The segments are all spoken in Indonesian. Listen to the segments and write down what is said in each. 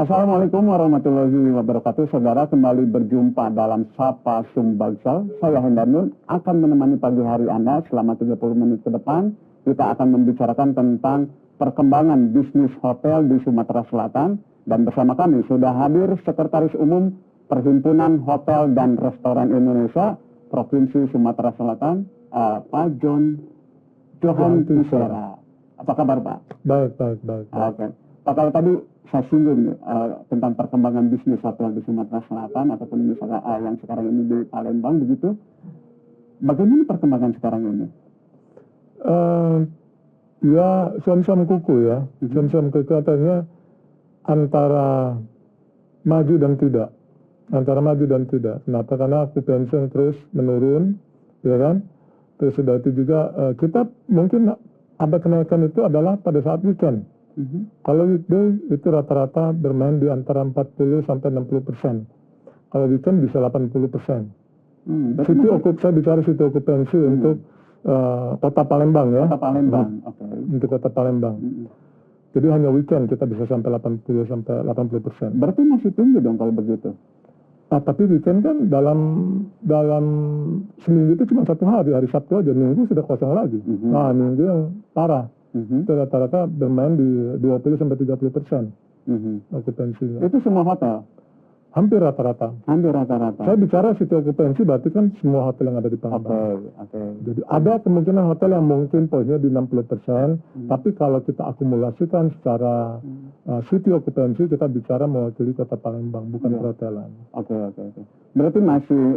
Assalamualaikum warahmatullahi wabarakatuh. Saudara, kembali berjumpa dalam Sapa Sumbagsal. Saya Hendar Nur akan menemani pagi hari Anda selama 30 menit ke depan. Kita akan membicarakan tentang perkembangan bisnis hotel di Sumatera Selatan. Dan bersama kami sudah hadir Sekretaris Umum Perhimpunan Hotel dan Restoran Indonesia Provinsi Sumatera Selatan, Pak Johan Tisera. Apa kabar, Pak? Baik. Oke. Pak, kalau tadi saya singgung tentang perkembangan bisnis hotel di Sumatera Selatan ataupun misalnya yang sekarang ini di Palembang begitu. Bagaimana perkembangan sekarang ini? Ya suam-suam kuku ya. Suam-suam kuku katanya antara maju dan tidak. Kenapa? Karena okupansi yang terus menurun, ya kan? Terus sudah itu juga kita mungkin ada kenaikan itu adalah pada saat weekend. Kalau weekday itu rata-rata bermain di antara 40 sampai 60%. Kalau weekend bisa 80%. Saya bicara situ okupansi untuk kota Palembang ya. Kota Palembang, oke. Untuk kota Palembang. Jadi hanya weekend kita bisa sampai 80 sampai 80%. Berarti masih tinggi dong kalau begitu. Tapi weekend kan dalam seminggu itu cuma satu hari Sabtu aja, minggu sudah kosong lagi. Nah, minggu yang parah. Itu rata-rata bermain di 20 sampai 30% okupansinya. Itu semua hotel? Hampir rata-rata. Saya bicara situ okupansi berarti kan semua hotel yang ada di Palembang. Oke. Jadi ada kemungkinan hotel yang mungkin poinnya di 60%, tapi kalau kita akumulasikan secara city okupansi kita bicara mewakili kota Palembang, bukan perhotelan. Oke. Berarti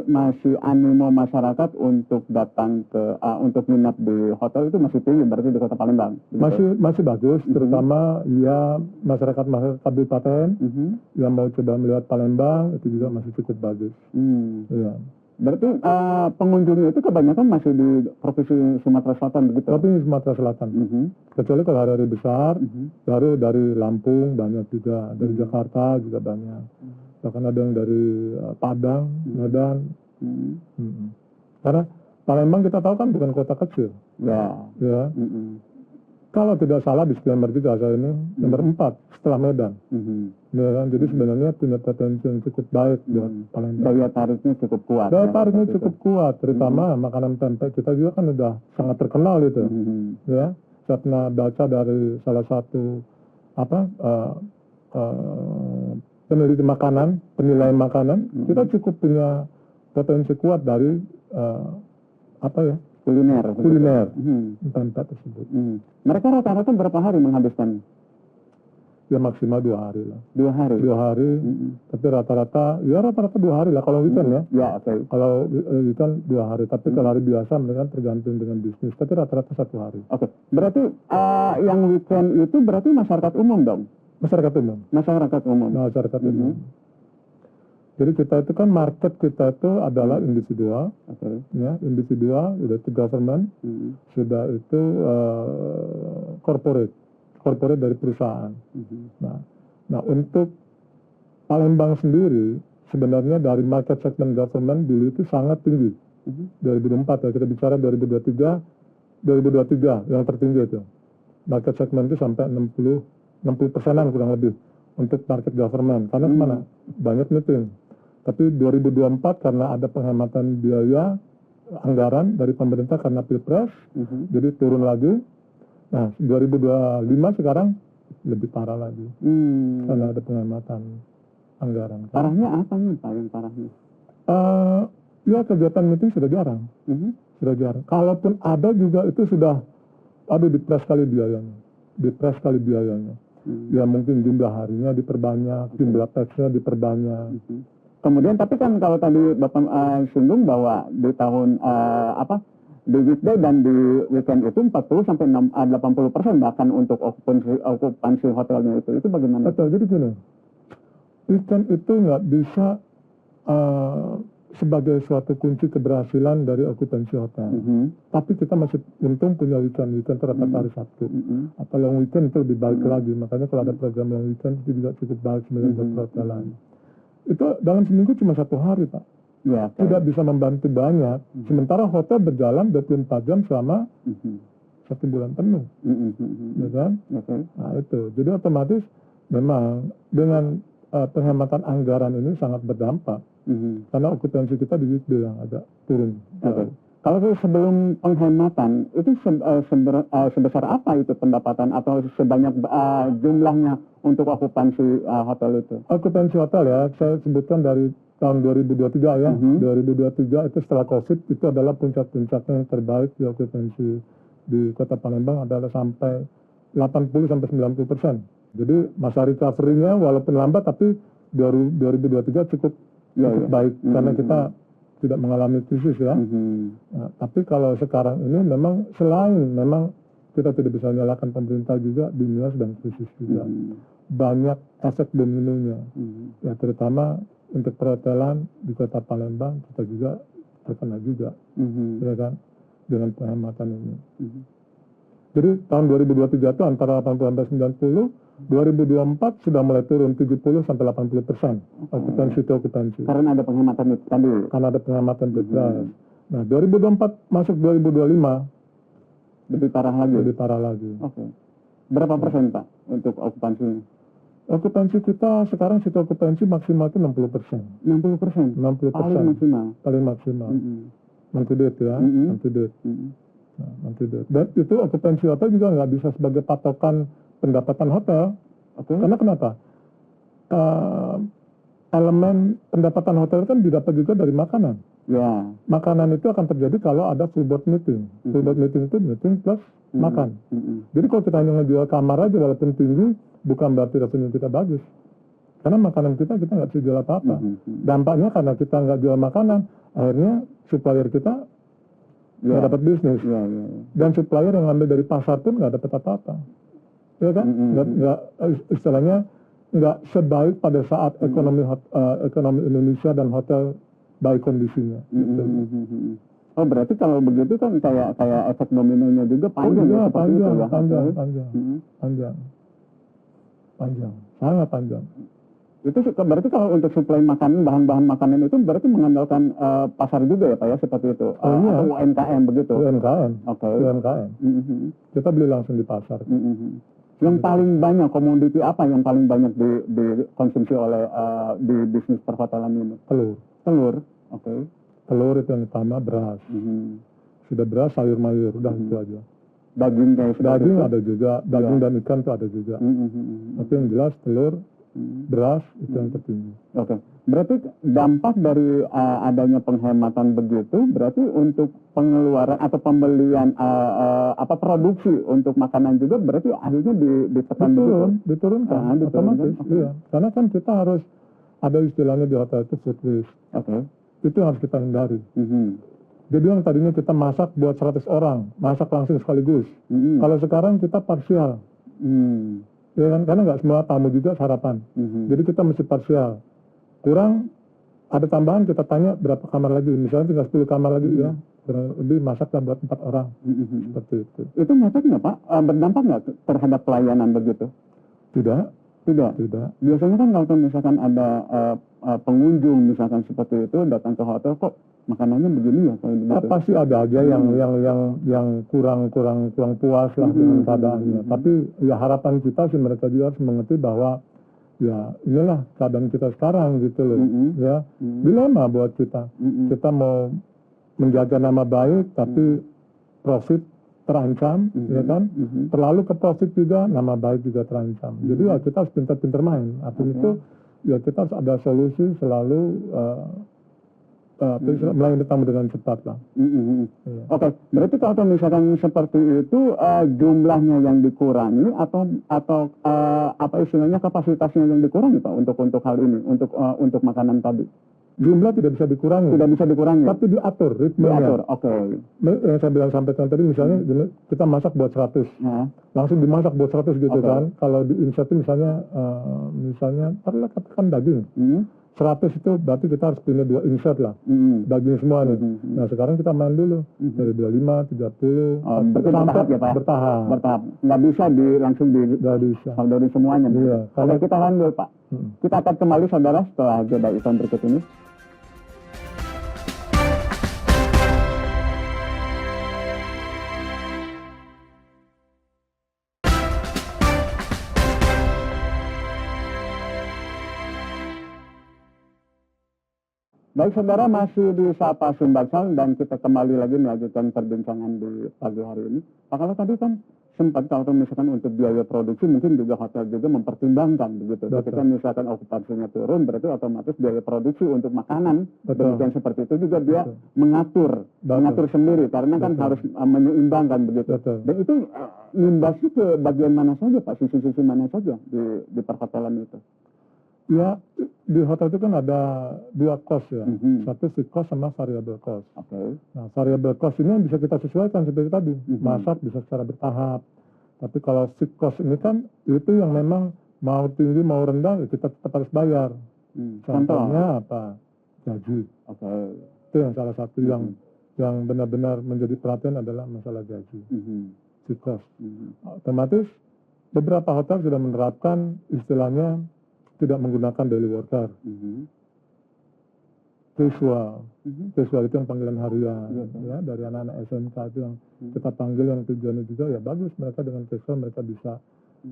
masih animo masyarakat untuk datang ke untuk menginap di hotel itu masih tinggi berarti di kota Palembang. Masih bagus, terutama ya masyarakat kabupaten yang mau coba melihat Palembang itu juga masih cukup bagus. Ya. Berarti pengunjungnya itu kebanyakan masih di Provinsi Sumatera Selatan begitu? Provinsi Sumatera Selatan. Kecuali kalau hari-hari besar, baru dari Lampung banyak juga, dari Jakarta juga banyak. Bahkan ada yang dari Padang, Medan. Karena Palembang kita tahu kan bukan kota kecil. Ya. Kalau tidak salah disclaimer juga saya ini nomor 4 setelah Medan. Ya kan? Jadi sebenarnya punya potensi yang cukup baik buat Palembang. Daya tariknya cukup kuat. Daya tariknya cukup kuat, terutama makanan pempek kita juga kan udah sangat terkenal itu. Ya, saya pernah baca dari salah satu peneliti makanan, penilaian makanan, kita cukup punya potensi kuat dari kuliner pempek tersebut. Mereka rata-rata berapa hari menghabiskan? Ya maksimal 2 hari lah. 2 hari? 2 hari, tapi rata-rata 2 hari lah kalau weekend ya. Ya, oke. Kalau weekend 2 hari, tapi kalau hari biasa mereka tergantung dengan bisnis, tapi rata-rata 1 hari. Oke. Berarti yang weekend itu berarti masyarakat umum dong? Masyarakat umum. Jadi kita itu kan market kita itu adalah individual, ya, individual, sudah itu government, sudah itu corporate dari perusahaan. Nah untuk Palembang sendiri sebenarnya dari market segment government dulu itu sangat tinggi. 2004 ya, kita bicara 2023 yang tertinggi itu. Market segment itu sampai 60%-an kurang lebih untuk market government. Karena kemana? Banyak meeting. Tapi 2024 karena ada penghematan biaya anggaran dari pemerintah karena pilpres, jadi turun lagi. Nah 2025 sekarang lebih parah lagi karena ada penghematan anggaran. Parahnya apa nih Pak yang parahnya? Ya kegiatan meeting sudah jarang. Kalaupun ada juga itu sudah dipres sekali biayanya. Ya mungkin jumlah harinya diperbanyak, jumlah teksnya diperbanyak. Kemudian tapi kan kalau tadi Bapak singgung bahwa di tahun di weekday dan di weekend itu 40 sampai 80% bahkan untuk okupansi hotelnya itu bagaimana? Betul, jadi gini, weekend itu nggak bisa sebagai suatu kunci keberhasilan dari okupansi hotel. Tapi kita masih untung punya weekend terdapat hari Sabtu. Atau long weekend itu lebih baik lagi. Makanya kalau ada program long weekend itu juga cukup baik sebenarnya buat perhotelan. Itu dalam seminggu cuma 1 hari Pak. Ya, tidak bisa membantu banyak. Sementara hotel berjalan 24 jam selama 1 bulan penuh. Ya kan? Nah itu. Jadi otomatis memang dengan penghematan anggaran ini sangat berdampak. Karena okupansi kita di situ yang agak turun. Oke. Kalau sebelum penghematan itu sebesar apa itu pendapatan atau sebanyak jumlahnya untuk okupansi hotel itu? Okupansi hotel ya, saya sebutkan dari tahun 2023 ya. 2023 itu setelah COVID itu adalah puncak-puncaknya yang terbaik di okupansi di Kota Palembang adalah sampai 80-90%. Jadi masa recovery-nya walaupun lambat tapi 2023 cukup baik karena kita tidak mengalami krisis ya. Nah, tapi kalau sekarang ini memang selain memang kita tidak bisa menyalahkan pemerintah juga, dunia sedang krisis juga. Banyak efek dominonya. Ya terutama untuk perhotelan di Kota Palembang kita juga terkena juga, ya kan, dengan penghematan ini. Jadi tahun 2023 itu antara 80-90, 2024 sudah mulai turun 70-80% okupansi. Karena ada penghematan itu tadi. Karena ada penghematan beras. Nah 2024 masuk 2025 lebih parah lagi. lebih parah lagi. Oke. Berapa persen Pak untuk okupansinya? Okupansi kita sekarang situ okupansi maksimal itu 60%. 60%. 60%. Paling maksimal. Paling maksimal. Nanti date ya. Nanti date. Nah, nanti date. Dan itu okupansi hotel juga nggak bisa sebagai patokan pendapatan hotel. Karena kenapa? Elemen pendapatan hotel kan didapat juga dari makanan. Ya. Makanan itu akan terjadi kalau ada full board meeting. Full board meeting itu meeting plus makan. Jadi kalau kita hanya ngejual kamar aja walaupun tinggi, bukan berarti revenue kita bagus. Karena makanan kita nggak bisa jual apa-apa. Dampaknya karena kita nggak jual makanan, akhirnya supplier kita nggak dapat bisnis. Dan supplier yang ngambil dari pasar pun nggak dapat apa-apa. Ya kan? Istilahnya nggak sebaik pada saat ekonomi Indonesia dan hotel baik kondisinya. Oh berarti kalau begitu kan kayak efek dominonya juga panjang ya? Panjang, sangat panjang. Itu berarti kalau untuk suplai makanan, bahan-bahan makanan itu berarti mengandalkan pasar juga ya Pak ya, seperti itu? Atau UMKM begitu? UMKM. Oke. UMKM. Kita beli langsung di pasar. Yang paling banyak komoditi apa yang paling banyak dikonsumsi oleh di bisnis perhotelan ini? Telur. Oke. Telur itu yang utama, beras. Sudah beras, sayur mayur, udah itu aja. Daging kayak daging ada juga, daging dan ikan itu ada juga. Tapi yang jelas telur, beras itu yang tertinggi. Oke. Berarti dampak dari adanya penghematan begitu, berarti untuk pengeluaran atau pembelian produksi untuk makanan juga berarti akhirnya ditekan diturunkan otomatis. Iya. Karena kan kita harus ada istilahnya di hotel itu food waste. Itu harus kita hindari. Jadi yang tadinya kita masak buat 100 orang, masak langsung sekaligus. Kalau sekarang kita parsial. Ya kan? Karena nggak semua tamu juga sarapan. Jadi kita mesti parsial. Kurang, ada tambahan kita tanya berapa kamar lagi. Misalnya tinggal 10 kamar lagi ya. Lebih masaklah buat 4 orang. Seperti itu. Itu ngefek nggak Pak? Berdampak nggak terhadap pelayanan begitu? Tidak. Biasanya kan kalau misalkan ada pengunjung misalkan seperti itu datang ke hotel kok makanannya begini ya kayak begitu. Pasti ada aja yang kurang puas lah dengan keadaannya. Tapi ya harapan kita sih mereka juga harus mengerti bahwa ya inilah keadaan kita sekarang gitu loh. Ya dilema buat kita. Kita mau menjaga nama baik tapi profit terancam, ya kan? Terlalu ke profit juga, nama baik juga terancam. Jadi ya kita harus pintar-pintar main. Artinya itu ya kita harus ada solusi selalu melayani tamu dengan cepat lah. Oke, berarti kalau misalkan seperti itu jumlahnya yang dikurangi atau apa istilahnya kapasitasnya yang dikurangi Pak untuk hal ini untuk makanan tadi? Jumlah tidak bisa dikurangi. Tidak bisa dikurangi. Tapi diatur ritmenya. Oke. Yang saya bilang sampaikan tadi misalnya kita masak buat 100. Langsung dimasak buat 100 gitu kan. Kalau di insert misalnya taruhlah katakan daging. 100 itu berarti kita harus punya 2 insert lah. Daging semua nih. Nah sekarang kita main dulu. Dari 25, 30. Bertahap ya Pak? Bertahap. Nggak bisa langsung dari semuanya. Iya. Kalau kita handle Pak. Kita akan kembali saudara setelah jeda iklan berikut ini. Baik saudara, masih di Sapa Sumbangsal dan kita kembali lagi melanjutkan perbincangan di pagi hari ini. Pak, kalau tadi kan sempat kalau misalkan untuk biaya produksi mungkin juga hotel juga mempertimbangkan begitu. Betul. Ketika misalkan okupansinya turun berarti otomatis biaya produksi untuk makanan Betul. demikian seperti itu juga dia Betul. mengatur sendiri karena kan Betul. harus menyeimbangkan begitu. Betul. Dan itu imbasnya ke bagian mana saja Pak, sisi-sisi mana saja di perhotelan itu? Ya, di hotel itu kan ada dua cost ya. Mhm. Satu fixed cost sama variable cost. Oke. Nah, variable cost ini bisa kita sesuaikan seperti tadi. Masak bisa secara bertahap. Tapi kalau fixed cost ini kan itu yang memang mau tinggi mau rendah ya kita tetap harus bayar. Contoh. Contohnya apa? Gaji. Oke. Itu yang salah satu yang benar-benar menjadi perhatian adalah masalah gaji. Fixed cost. Otomatis beberapa hotel sudah menerapkan istilahnya tidak menggunakan daily worker. Casual. Casual itu yang panggilan harian. Ya, dari anak-anak SMK itu yang kita panggil yang tujuannya juga ya bagus mereka dengan casual mereka bisa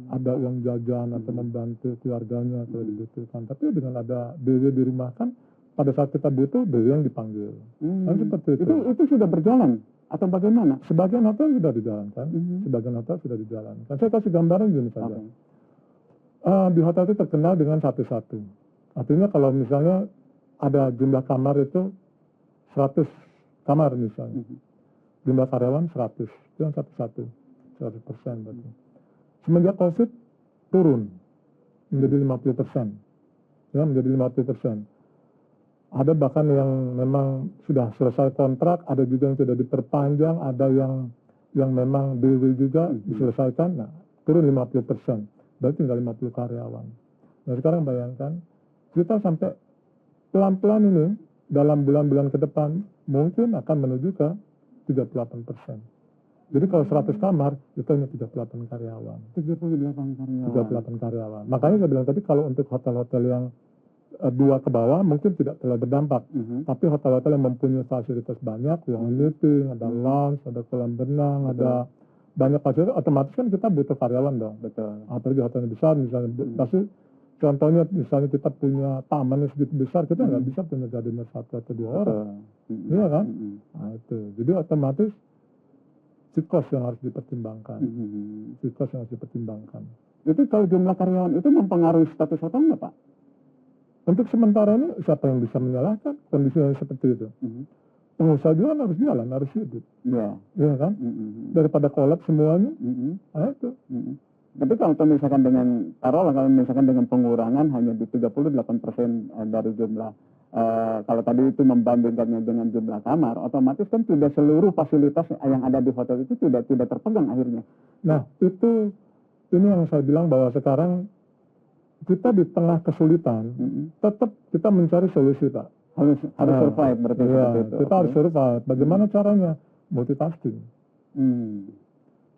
ada uang jajan atau membantu keluarganya kalau dibutuhkan. Tapi dengan ada DW di rumah kan pada saat kita butuh DW yang dipanggil. Kan seperti itu. Itu sudah berjalan atau bagaimana? Sebagian hotel sudah dijalankan. Sebagian hotel sudah dijalankan. Saya kasih gambaran gini saja. Di hotel itu terkenal dengan satu-satu. Artinya kalau misalnya ada jumlah kamar itu 100 kamar misalnya. Jumlah karyawan 100. Itu yang satu-satu. 100% berarti. Semenjak COVID turun menjadi 50%. Ya, menjadi 50%. Ada bahkan yang memang sudah selesai kontrak, ada juga yang sudah diperpanjang, ada yang memang DW juga diselesaikan. Nah, turun 50%. Berarti tinggal 50 karyawan. Nah sekarang bayangkan, kita sampai pelan-pelan ini, dalam bulan-bulan ke depan, mungkin akan menuju ke 38%. Jadi kalau 100 kamar, itu hanya 38 karyawan. 38 karyawan. Makanya saya bilang tadi, kalau untuk hotel-hotel yang 2 ke bawah, mungkin tidak terlalu berdampak. Tapi hotel-hotel yang mempunyai fasilitas banyak, ruang meeting, ada lounge, ada kolam renang, ada banyak fasilitas, otomatis kan kita butuh karyawan dong. Betul. Apalagi hotelnya besar misalnya. Pasti contohnya misalnya kita punya taman yang segitu besar, kita nggak bisa punya gardener 1 atau 2 orang. Iya kan? Nah itu. Jadi otomatis fixed cost yang harus dipertimbangkan. Fixed cost yang harus dipertimbangkan. Itu kalau jumlah karyawan itu mempengaruhi status hotel nggak Pak? Untuk sementara ini siapa yang bisa menyalahkan kondisi yang seperti itu? Pengusaha juga harus jalan, harus hidup. Iya kan? Daripada kolap semuanya. Nah itu. Tapi kalau misalkan dengan taruhlah kalau misalkan dengan pengurangan hanya di 38% dari jumlah kalau tadi itu membandingkannya dengan jumlah kamar, otomatis kan tidak seluruh fasilitas yang ada di hotel itu tidak terpegang akhirnya. Nah itu ini yang saya bilang bahwa sekarang kita di tengah kesulitan tetap kita mencari solusi Pak. Harus survive berarti ya, itu. Kita harus survive. Bagaimana caranya? Multitasking.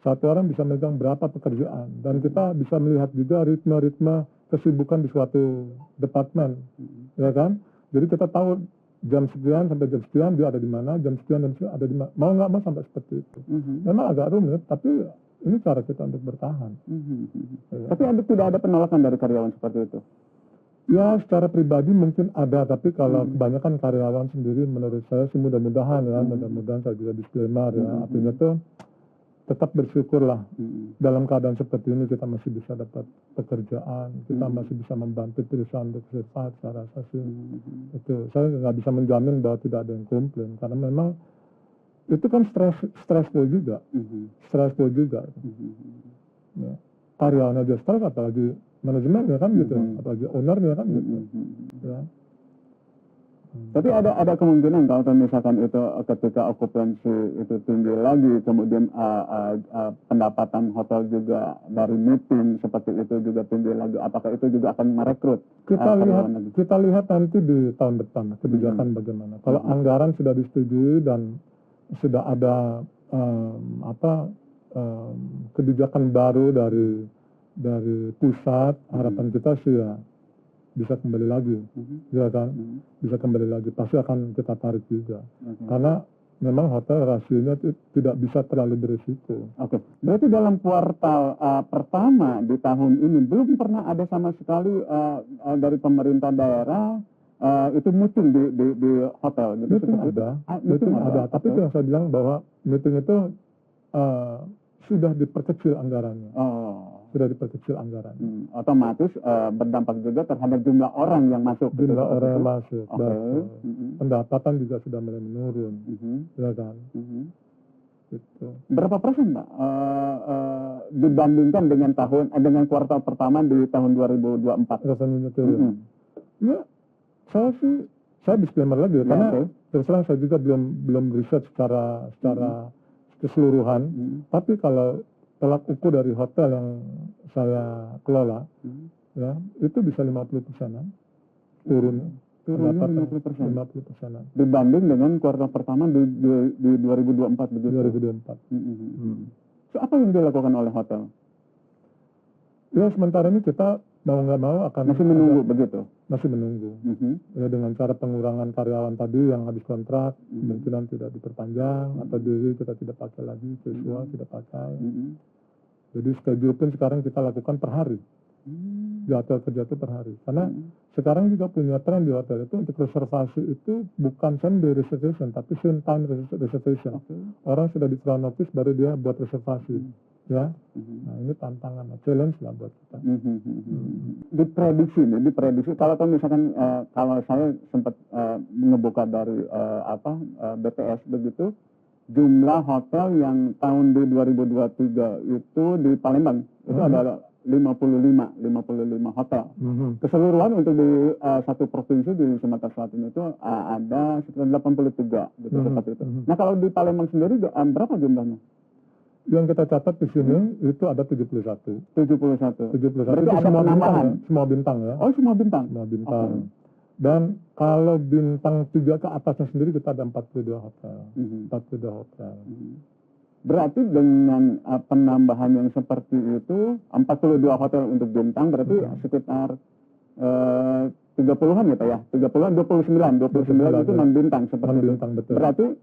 Satu orang bisa megang berapa pekerjaan dan kita bisa melihat juga ritme kesibukan di suatu departemen, ya kan? Jadi kita tahu jam sekian sampai jam sekian dia ada di mana, jam sekian dan sekian ada di mana. Mau nggak mau sampai seperti itu. Memang agak rumit, tapi ini cara kita untuk bertahan. Ya. Tapi tidak ada penolakan dari karyawan seperti itu? Ya secara pribadi mungkin ada, tapi kalau kebanyakan karyawan sendiri menurut saya sih mudah-mudahan ya, mudah-mudahan saya juga disclaimer ya, artinya tuh tetap bersyukurlah dalam keadaan seperti ini kita masih bisa dapat pekerjaan, kita masih bisa membantu perusahaan untuk survive, saya rasa sih itu. Saya nggak bisa menjamin bahwa tidak ada yang komplain, karena memang itu kan stressful juga, ya. Karyawan aja stres, apalagi manajemennya kan gitu, apalagi ownernya kan gitu. Ya. Tapi ada kemungkinan kalau misalkan itu ketika okupansi itu tinggi lagi, kemudian pendapatan hotel juga dari meeting seperti itu juga tinggi lagi, apakah itu juga akan merekrut? Kita lihat nanti di tahun depan kebijakan bagaimana. Kalau anggaran sudah disetujui dan sudah ada kebijakan baru dari pusat, harapan kita sih ya bisa kembali lagi, ya kan? Bisa kembali lagi, pasti akan kita tarik juga, karena memang hotel rasionya tidak bisa terlalu berisiko. Oke, berarti dalam kuartal pertama di tahun ini belum pernah ada sama sekali dari pemerintah daerah itu meeting di hotel gitu. Meeting seperti itu? ada, Meeting ada. Tapi itu Oke. yang saya bilang bahwa meeting itu sudah diperkecil anggarannya. Oh. Sudah diperkecil anggarannya. Otomatis berdampak juga terhadap jumlah orang yang masuk. gitu. Jumlah orang yang masuk. Oke. betul. Pendapatan juga sudah mulai menurun. Ya kan? Gitu. Berapa persen, Pak, dibandingkan dengan kuartal pertama di tahun 2024? Rasanya turun. Ya, saya disclaimer lagi ya, karena oke. terus terang saya juga belum riset secara keseluruhan. Tapi kalau tolak ukur dari hotel yang saya kelola, ya itu bisa 50%-an turun. Turunnya Pendapatan 50%. 50%-an. Dibanding dengan kuartal pertama di 2024 begitu. 2024. So, apa yang dilakukan oleh hotel? Ya sementara ini kita mau nggak mau akan Masih menunggu begitu. masih menunggu. Ya, dengan cara pengurangan karyawan tadi yang habis kontrak, kemungkinan tidak diperpanjang, atau diri kita tidak pakai lagi, visual tidak pakai. Jadi schedule pun sekarang kita lakukan per hari. Jadwal kerja itu per hari. Karena sekarang juga punya tren di hotel itu untuk reservasi itu bukan same day reservation, tapi same time reservation. Orang sudah di front office baru dia buat reservasi. Ya, nah ini tantangan, challenge lah buat kita. Diprediksi kalau misalkan kalau saya sempat ngebuka dari BTS begitu, jumlah hotel yang tahun di 2023 itu di Palembang itu ada 55 hotel. Keseluruhan untuk di satu provinsi di Sumatera Selatan itu ada sekitar 83 gitu seperti itu. Nah, kalau di Palembang sendiri berapa jumlahnya? Yang kita catat di sini itu ada 71. 71. Berarti Itu ada semua penambahan. Semua bintang ya. Oh, semua bintang. Semua bintang. Okay. Dan kalau bintang 3 ke atasnya sendiri kita ada 42 hotel. 42 hotel. Berarti dengan penambahan yang seperti itu 42 hotel untuk bintang berarti sekitar 30-an ya Pak ya? 30-an 29 itu non bintang seperti itu. Bintang, betul. Berarti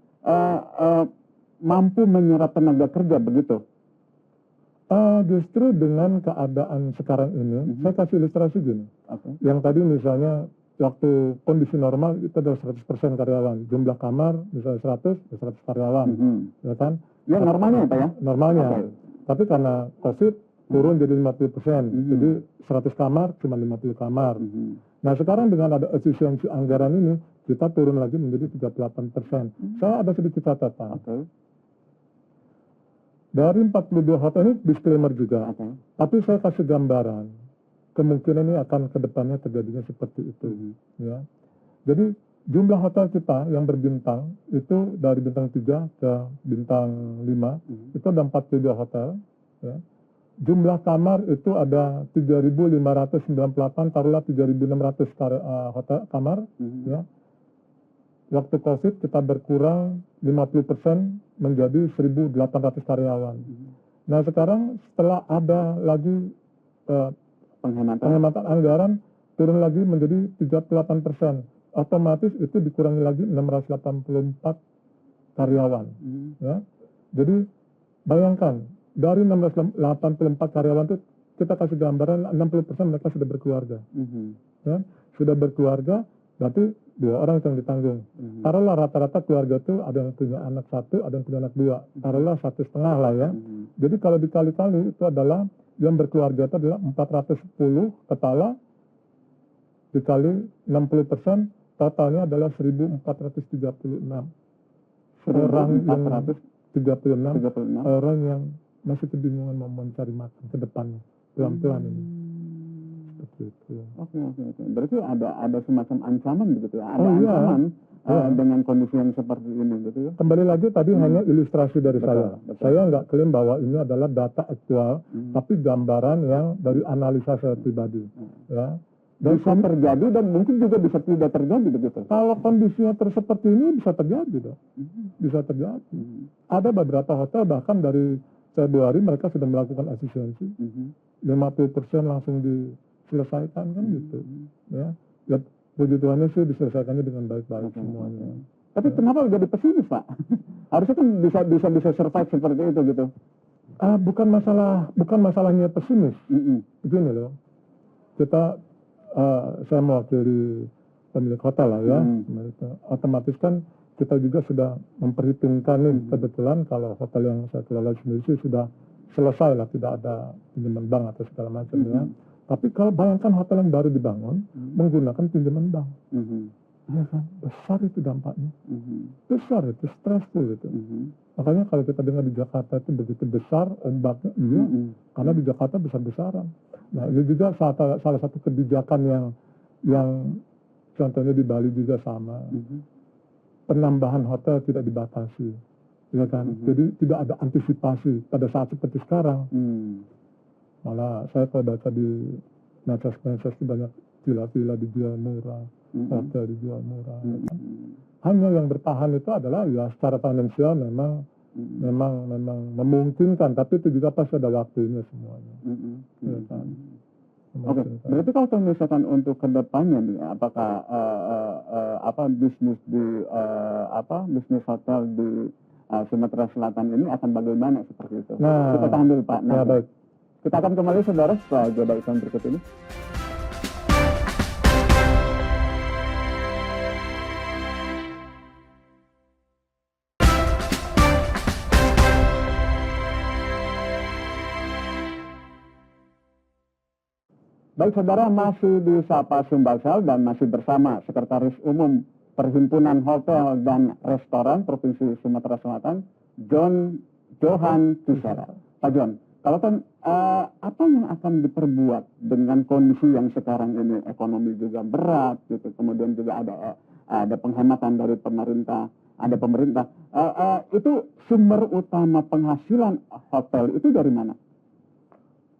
mampu menyerap tenaga kerja begitu? Justru dengan keadaan sekarang ini, saya kasih ilustrasi gini. Yang tadi misalnya waktu kondisi normal itu ada 100% karyawan, jumlah kamar misalnya 100 karyawan, ya kan? Ya normalnya Pak ya? Normalnya. Tapi karena COVID turun jadi 50%, jadi 100 kamar cuma 50 kamar. Nah sekarang dengan ada efisiensi anggaran ini, kita turun lagi menjadi 38%. Saya ada sedikit catatan. Dari 42 hotel ini disclaimer juga, tapi saya kasih gambaran. Kemungkinan ini akan kedepannya terjadinya seperti itu. Ya. Jadi jumlah hotel kita yang berbintang itu dari bintang 3 ke bintang 5 itu ada 42 hotel. Ya. Jumlah kamar itu ada 3.598, taruhlah 3.600 hotel kamar. Ya. Waktu COVID kita berkurang 50% menjadi 1.800 karyawan. Nah sekarang setelah ada lagi penghematan anggaran turun lagi menjadi 38%. Otomatis itu dikurangi lagi 684 karyawan. Ya. Jadi bayangkan dari 684 karyawan itu kita kasih gambaran 60% mereka sudah berkeluarga. Ya. Sudah berkeluarga berarti 2 orang yang ditanggung. Taruhlah rata-rata keluarga itu ada yang punya anak 1, ada yang punya anak 2. Taruhlah 1,5 lah ya. Jadi kalau dikali-kali itu adalah yang berkeluarga itu adalah 410 kepala dikali 60%, totalnya adalah 1.436 orang yang 436 orang yang masih kebingungan mau mencari makan ke depannya pelan-pelan ini. Oke. Berarti ada semacam ancaman begitu ya? Ada ancaman dengan kondisi yang seperti ini gitu ya? Kembali lagi tadi hanya ilustrasi dari saya. Saya nggak klaim bahwa ini adalah data aktual, tapi gambaran yang dari analisa saya pribadi. Ya. Dan bisa terjadi dan mungkin juga bisa tidak terjadi begitu. Kalau kondisinya seperti ini bisa terjadi dong. Bisa terjadi. Ada beberapa hotel bahkan dari Februari mereka sudah melakukan efisiensi. 50% langsung diselesaikan kan gitu. Ya. Puji Tuhannya sih diselesaikannya dengan baik-baik semuanya. Tapi kenapa jadi pesimis Pak? Harusnya kan bisa survive seperti itu gitu. Bukan masalahnya pesimis. Begini loh. Saya mewakili pemilik hotel lah ya. Otomatis kan kita juga sudah memperhitungkan nih kebetulan kalau hotel yang saya kelola sendiri sih sudah selesai lah, tidak ada pinjaman bank atau segala macam ya. Tapi kalau bayangkan hotel yang baru dibangun menggunakan pinjaman bank, ya kan, besar itu dampaknya, besar itu, stressful itu. Makanya kalau kita dengar di Jakarta itu begitu besar ombaknya, iya, karena di Jakarta besar-besaran. Nah ini juga salah satu kebijakan yang contohnya di Bali juga sama, penambahan hotel tidak dibatasi, ya kan. Jadi tidak ada antisipasi pada saat seperti sekarang. Malah saya kalau baca di medsos itu banyak villa-villa dijual murah, hotel dijual murah. Ya kan? Hanya yang bertahan itu adalah ya secara finansial memang memungkinkan, tapi itu juga pasti ada waktunya semuanya. Ya kan? Oke, berarti kalau misalkan untuk kedepannya nih, apakah bisnis bisnis hotel di Sumatera Selatan ini akan bagaimana seperti itu? Nah, kita tahan dulu Pak. Nah, baik. Kita akan kembali saudara setelah jeda iklan berikut ini. Baik saudara, masih di Sapa Sumbaksal dan masih bersama Sekretaris Umum Perhimpunan Hotel dan Restoran Provinsi Sumatera Selatan, Johan Tisera. Pak John, kalau kan apa yang akan diperbuat dengan kondisi yang sekarang ini, ekonomi juga berat gitu, kemudian juga ada penghematan dari pemerintah, itu sumber utama penghasilan hotel itu dari mana?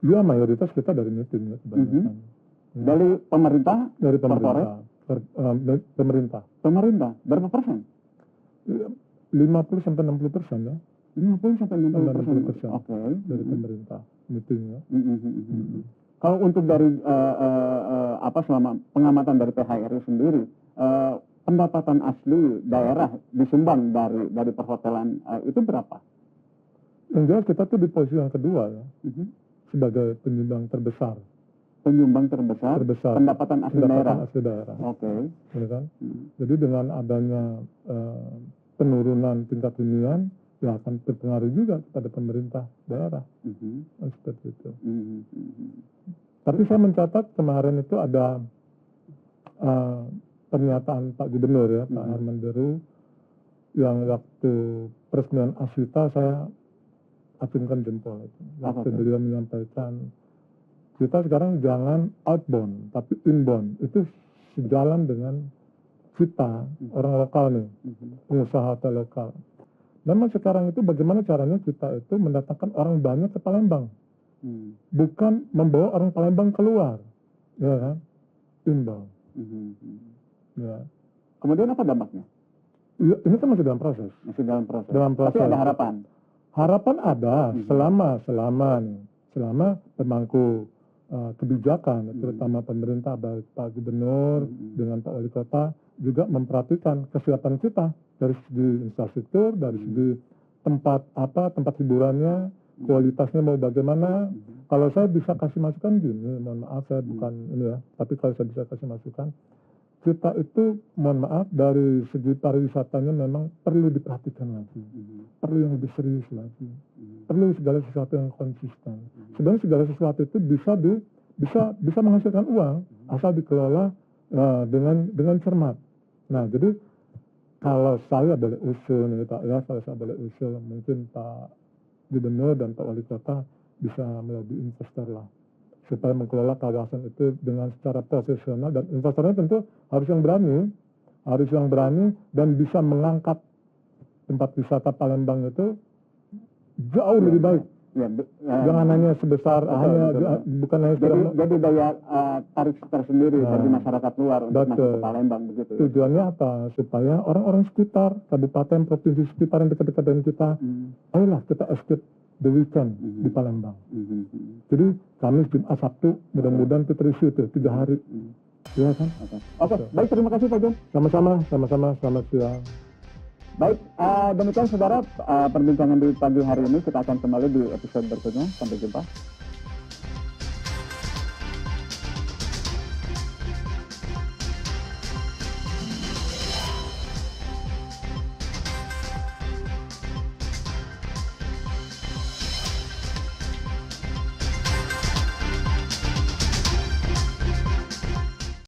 Ya mayoritas kita dari meeting ya kebanyakan. Dari pemerintah? Dari pemerintah. Pemerintah berapa persen? 50-60% ya. 50-60%. Oke. Dari pemerintah meeting ya. Kalau untuk dari selama pengamatan dari PHRI sendiri, pendapatan asli daerah disumbang dari perhotelan itu berapa? Yang jelas kita tuh di posisi yang kedua ya, sebagai penyumbang terbesar. Penyumbang terbesar. Pendapatan asli daerah. Oke. Ya kan? Jadi dengan adanya penurunan tingkat hunian, ya akan berpengaruh juga kepada pemerintah daerah. Seperti itu. Tapi saya mencatat kemarin itu ada pernyataan Pak Gubernur ya, Pak Herman Deru, yang waktu peresmian Asita saya acungkan jempol itu. Waktu beliau menyampaikan, kita sekarang jangan outbound, tapi inbound. Itu sejalan dengan kita, orang lokal nih, pengusaha hotel lokal. Memang sekarang itu bagaimana caranya kita itu mendatangkan orang banyak ke Palembang. Bukan membawa orang Palembang keluar. Ya kan? Inbound. Ya. Kemudian apa dampaknya? Ya, ini kan masih dalam proses. Tapi ada harapan? Harapan ada selama pemangku kebijakan, terutama pemerintah, baik Pak Gubernur dengan Pak Wali Kota juga memperhatikan kesiapan kita dari segi infrastruktur, dari segi tempat hiburannya, kualitasnya mau bagaimana. Kalau saya bisa kasih masukan gini, mohon maaf saya bukan ini ya, tapi kalau saya bisa kasih masukan, kita itu mohon maaf dari segi pariwisatanya memang perlu diperhatikan lagi, perlu yang lebih serius lagi, perlu segala sesuatu yang konsisten. Sebenarnya segala sesuatu itu bisa menghasilkan uang asal dikelola dengan cermat. Nah jadi kalau saya boleh usul nih Pak ya, kalau saya boleh usul mungkin Pak Gubernur dan Pak Wali Kota bisa melobi investor lah, supaya mengelola kawasan itu dengan secara profesional, dan investornya tentu harus yang berani dan bisa mengangkat tempat wisata Palembang itu jauh lebih baik. Jangan hanya sebesar bukan hanya jadi daya tarik tersendiri bagi masyarakat luar untuk masuk ke Palembang begitu. Tujuannya apa? Supaya orang-orang sekitar kabupaten, provinsi sekitar yang dekat-dekat dengan kita, ayolah kita escape the weekend di Palembang. Jadi Kamis, Jumat, Sabtu, mudah-mudahan itu terisi itu 3 hari. Ya kan? Oke, baik, terima kasih Pak John. Sama-sama, selamat siang. Baik, demikian saudara perbincangan di pagi hari ini. Kita akan kembali di episode berikutnya. Sampai jumpa.